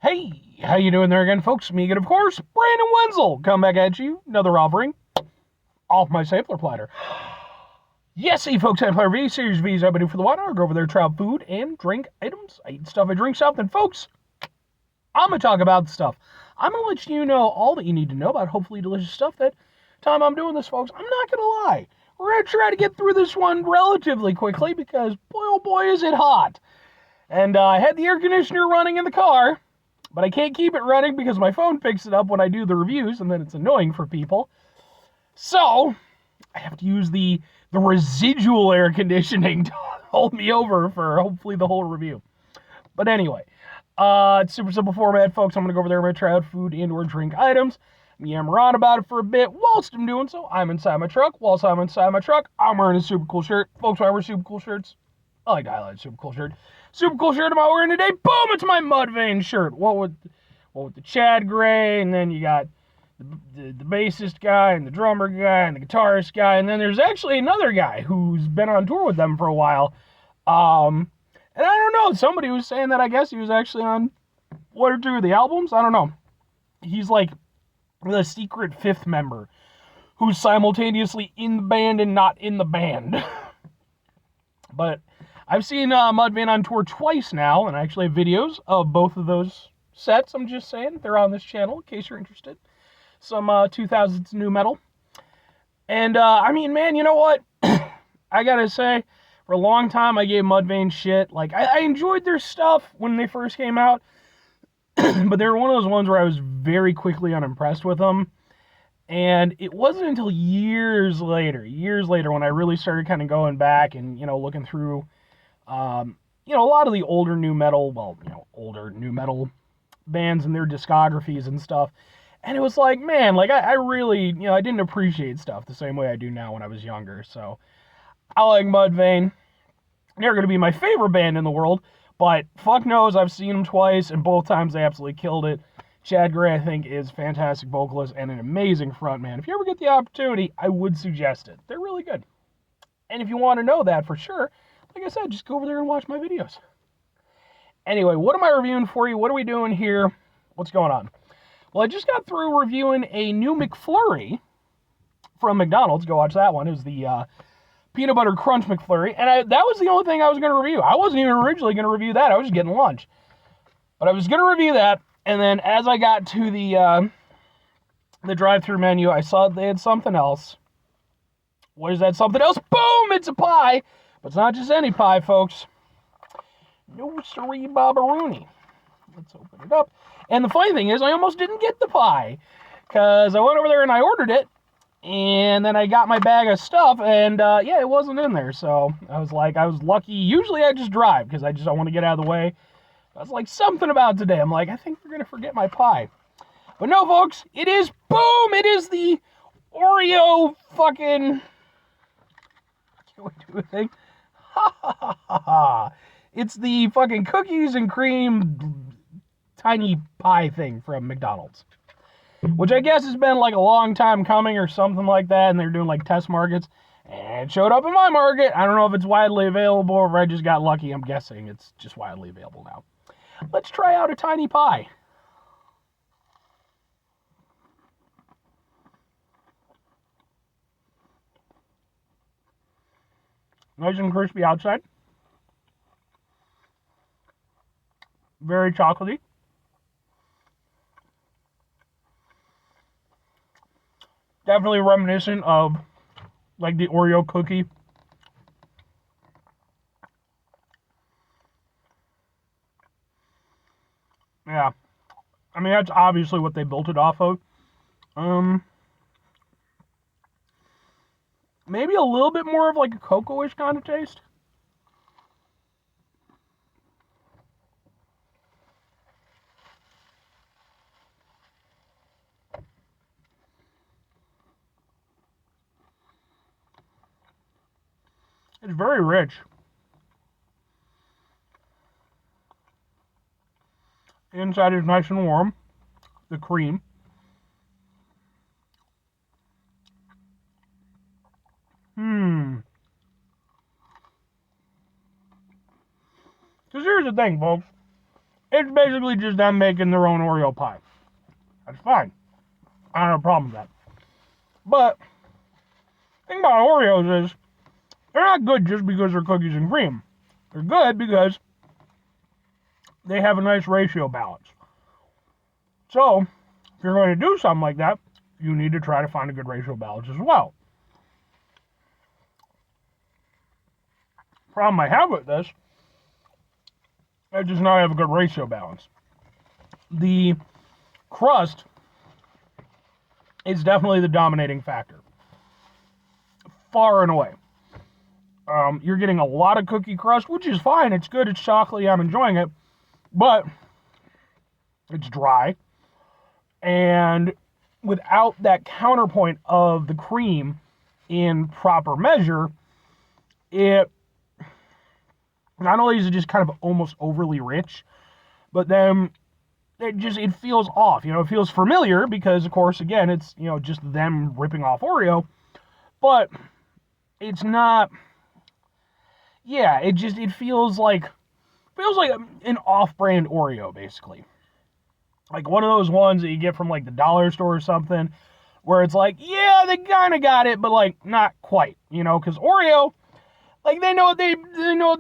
Hey, how you doing there again, folks? Me again, of course, Brandon Wenzel. Come back at you, another offering off my sampler platter. Yes, hey folks, sampler V series V's I've been doing for the water. I'll go over there, try out food and drink items. I eat stuff, I drink something, folks. I'm gonna talk about the stuff. I'm gonna let you know all that you need to know about hopefully delicious stuff. That time I'm doing this, folks, I'm not gonna lie. We're gonna try to get through this one relatively quickly because boy, oh boy, is it hot. And I had the air conditioner running in the car. But I can't keep it running because my phone picks it up when I do the reviews, and then it's annoying for people. So, I have to use the residual air conditioning to hold me over for hopefully the whole review. But anyway, it's super simple format, folks. I'm going to go over there and try out food and or drink items. Yammer on about it for a bit. Whilst I'm doing so, I'm inside my truck. Whilst I'm inside my truck, I'm wearing a super cool shirt. Folks, when I wear super cool shirts, I like to highlight super cool shirt. Super cool shirt am I wearing today? Boom! It's my Mudvayne shirt. What with the Chad Gray, and then you got the bassist guy, and the drummer guy, and the guitarist guy, and then there's actually another guy who's been on tour with them for a while. And I don't know, somebody was saying that I guess he was actually on one or two of the albums. I don't know. He's like the secret fifth member who's simultaneously in the band and not in the band. But I've seen Mudvayne on tour twice now, and I actually have videos of both of those sets. I'm just saying, they're on this channel in case you're interested. Some 2000s new metal. And, I mean, man, you know what? I gotta say, for a long time, I gave Mudvayne shit. Like, I enjoyed their stuff when they first came out, but they were one of those ones where I was very quickly unimpressed with them. And it wasn't until years later, when I really started kind of going back and, looking through, a lot of the older new metal bands and their discographies and stuff. And it was like, man, like I really, I didn't appreciate stuff the same way I do now when I was younger. So I like Mudvayne. They're going to be my favorite band in the world, but fuck knows, I've seen them twice, and both times they absolutely killed it. Chad Gray, I think, is a fantastic vocalist and an amazing frontman. If you ever get the opportunity, I would suggest it. They're really good. And if you want to know that for sure, like I said, just go over there and watch my videos. Anyway, what am I reviewing for you? What are we doing here? What's going on? Well, I just got through reviewing a new McFlurry from McDonald's. Go watch that one. It was the peanut butter crunch McFlurry. And that was the only thing I was going to review. I wasn't even originally going to review that. I was just getting lunch. But I was going to review that. And then as I got to the drive-thru menu, I saw they had something else. What is that something else? Boom! It's a pie. But it's not just any pie, folks. No siree babaroonie. Let's open it up. And the funny thing is, I almost didn't get the pie. Because I went over there and I ordered it. And then I got my bag of stuff. And, yeah, it wasn't in there. So I was lucky. Usually I just drive because I want to get out of the way. I was like, something about today. I'm like, I think we're going to forget my pie. But no, folks, it is, boom, it is the Oreo fucking, can we do a thing? Ha, ha, ha, ha, ha. It's the fucking cookies and cream tiny pie thing from McDonald's. Which I guess has been like a long time coming or something like that, and they're doing like test markets. And it showed up in my market. I don't know if it's widely available or if I just got lucky. I'm guessing it's just widely available now. Let's try out a tiny pie. Nice and crispy outside. Very chocolatey. Definitely reminiscent of like the Oreo cookie. Yeah. I mean, that's obviously what they built it off of. Maybe a little bit more of like a cocoa-ish kind of taste. It's very rich. The inside is nice and warm. The cream. Because here's the thing, folks. It's basically just them making their own Oreo pie. That's fine. I don't have a problem with that. But the thing about Oreos is they're not good just because they're cookies and cream. They're good because they have a nice ratio balance. So, if you're going to do something like that, you need to try to find a good ratio balance as well. Problem I have with this, it does not have a good ratio balance. The crust is definitely the dominating factor. Far and away. You're getting a lot of cookie crust, which is fine. It's good. It's chocolatey. I'm enjoying it. But it's dry. And without that counterpoint of the cream in proper measure, it not only is it just kind of almost overly rich, but then it feels off. It feels familiar because, of course, again, it's, just them ripping off Oreo. But it's not, it feels like an off-brand Oreo, basically. Like one of those ones that you get from like the dollar store or something, where it's like, yeah, they kind of got it, but like not quite, because Oreo, like they know what they're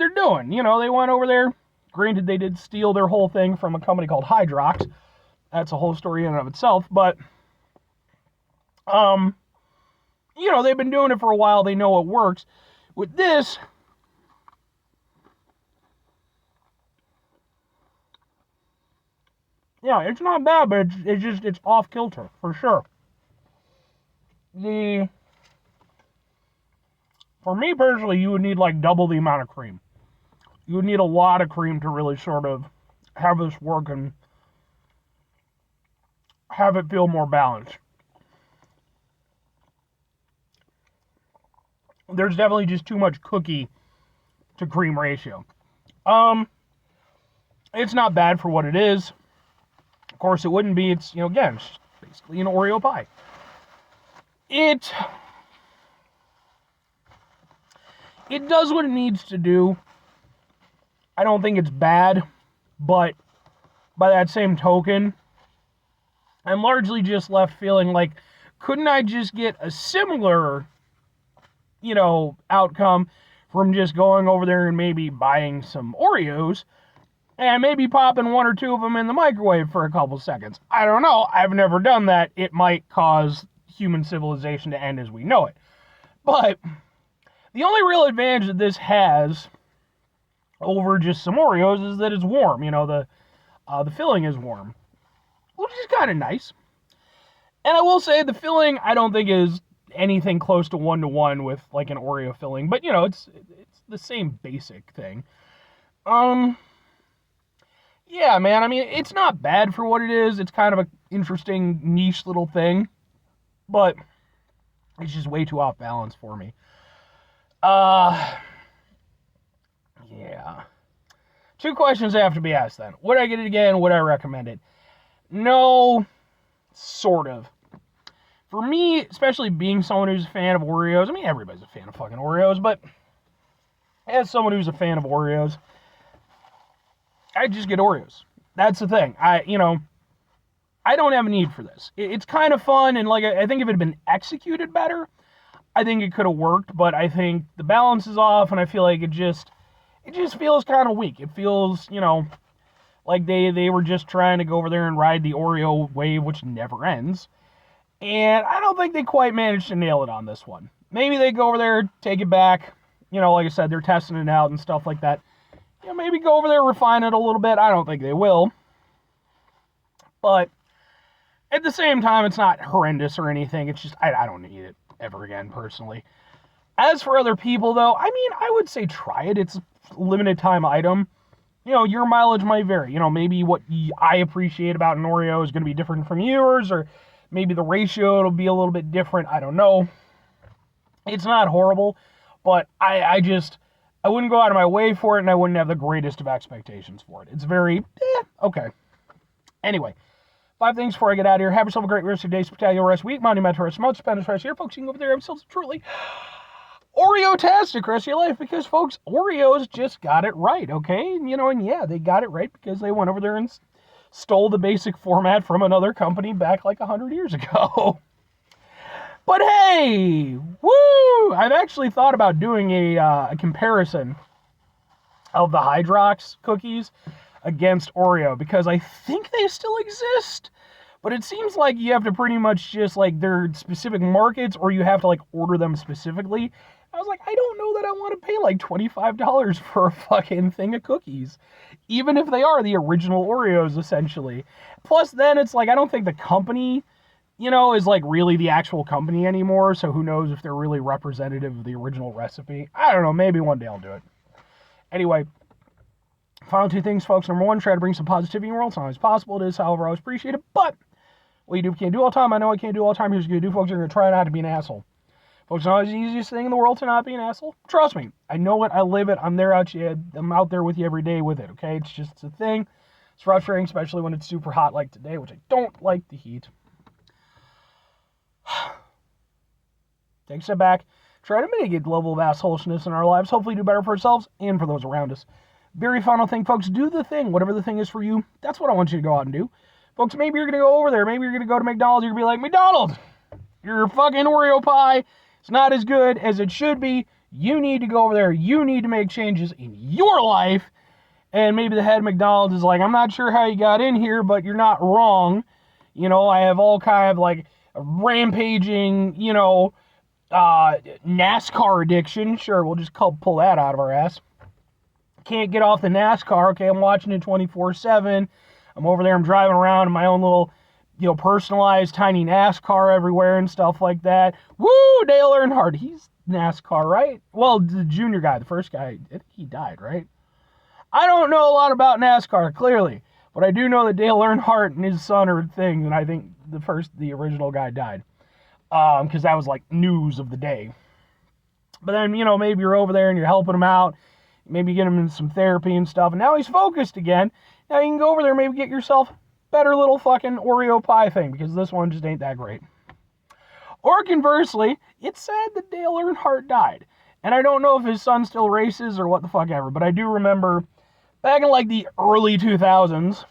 doing. They went over there. Granted, they did steal their whole thing from a company called Hydrox. That's a whole story in and of itself, but they've been doing it for a while. They know it works. With this, yeah, it's not bad, but it's off kilter, for sure. For me personally, you would need like double the amount of cream. You would need a lot of cream to really sort of have this work and have it feel more balanced. There's definitely just too much cookie to cream ratio. It's not bad for what it is. Of course, it wouldn't be. It's, again, it's basically an Oreo pie. It does what it needs to do. I don't think it's bad, but by that same token, I'm largely just left feeling like, couldn't I just get a similar, outcome from just going over there and maybe buying some Oreos and maybe popping one or two of them in the microwave for a couple seconds? I don't know. I've never done that. It might cause human civilization to end as we know it. But the only real advantage that this has over just some Oreos is that it's warm. The filling is warm, which is kind of nice. And I will say the filling, I don't think is anything close to 1-to-1 with like an Oreo filling, but it's the same basic thing. Yeah, man, I mean, it's not bad for what it is. It's kind of an interesting niche little thing, but it's just way too off balance for me. Yeah. 2 questions have to be asked then. Would I get it again? Would I recommend it? No, sort of. For me, especially being someone who's a fan of Oreos, I mean, everybody's a fan of fucking Oreos, but as someone who's a fan of Oreos, I just get Oreos. That's the thing. I don't have a need for this. It's kind of fun, and like I think if it had been executed better, I think it could have worked, but I think the balance is off, and I feel like it just feels kind of weak. It feels, like they were just trying to go over there and ride the Oreo wave, which never ends. And I don't think they quite managed to nail it on this one. Maybe they go over there, take it back. Like I said, they're testing it out and stuff like that. Maybe go over there, refine it a little bit. I don't think they will. But at the same time, it's not horrendous or anything. It's just, I don't need it ever again, personally. As for other people, though, I mean, I would say try it. It's a limited time item. Your mileage might vary. Maybe what I appreciate about an Oreo is going to be different from yours, or maybe the ratio will be a little bit different. I don't know. It's not horrible, but I wouldn't go out of my way for it, and I wouldn't have the greatest of expectations for it. It's very, okay. Anyway, 5 things before I get out of here. Have yourself a great rest of your day, spectacular rest week. Monumental rest, month, spend rest here. Folks, you can go over there. I'm still truly Oreo-tastic rest of your life, because, folks, Oreos just got it right, okay? You know, and yeah, they got it right because they went over there and stole the basic format from another company back like 100 years ago. But hey, woo! I've actually thought about doing a comparison of the Hydrox cookies against Oreo, because I think they still exist. But it seems like you have to pretty much just, like, their specific markets, or you have to, like, order them specifically. I was like, I don't know that I want to pay, like, $25 for a fucking thing of cookies, even if they are the original Oreos, essentially. Plus, then it's like, I don't think the company, you know, is, like, really the actual company anymore, so who knows if they're really representative of the original recipe. I don't know, maybe one day I'll do it. Anyway, final two things, folks. Number one, try to bring some positivity in the world. It's not always possible. It is, however, always appreciated. But what you do can't do all the time. I know I can't do all the time. Here's what you do, folks. You're going to try not to be an asshole. Folks, it's not always the easiest thing in the world to not be an asshole. Trust me. I know it. I live it. I'm out there with you every day with it, okay? It's a thing. It's frustrating, especially when it's super hot like today, which I don't like the heat. Take a step back. Try to mitigate the level of assholishness in our lives. Hopefully do better for ourselves and for those around us. Very final thing, folks. Do the thing. Whatever the thing is for you, that's what I want you to go out and do. Folks, maybe you're going to go over there. Maybe you're going to go to McDonald's. You're going to be like, McDonald's, your fucking Oreo pie, it's not as good as it should be. You need to go over there. You need to make changes in your life. And maybe the head of McDonald's is like, I'm not sure how you got in here, but you're not wrong. You know, I have all kind of, like, rampaging, you know, NASCAR addiction. Sure, we'll just pull that out of our ass. Can't get off the NASCAR. Okay, I'm watching it 24/7. I'm over there, I'm driving around in my own little, you know, personalized tiny NASCAR everywhere and stuff like that. Woo, Dale Earnhardt, he's NASCAR, right? Well, the junior guy, the first guy, I think he died, right? I don't know a lot about NASCAR, clearly, but I do know that Dale Earnhardt and his son are a thing, and I think the original guy died, because that was, like, news of the day. But then, you know, maybe you're over there and you're helping him out, maybe get him in some therapy and stuff, and now he's focused again. Now you can go over there, maybe get yourself better little fucking Oreo pie thing, because this one just ain't that great. Or conversely, it's sad that Dale Earnhardt died. And I don't know if his son still races or what the fuck ever, but I do remember back in, like, the early 2000s,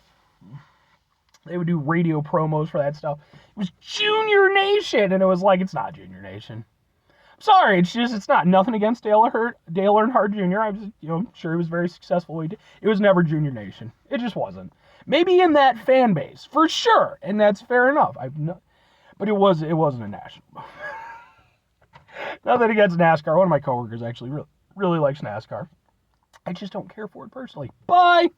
they would do radio promos for that stuff. It was Junior Nation, and it was like, it's not Junior Nation. Sorry, it's not nothing against Dale Earnhardt Jr. I was, you know, sure he was very successful. It was never Junior Nation. It just wasn't. Maybe in that fan base, for sure, and that's fair enough. But it wasn't a national. Nothing against NASCAR. One of my coworkers actually really likes NASCAR. I just don't care for it personally. Bye.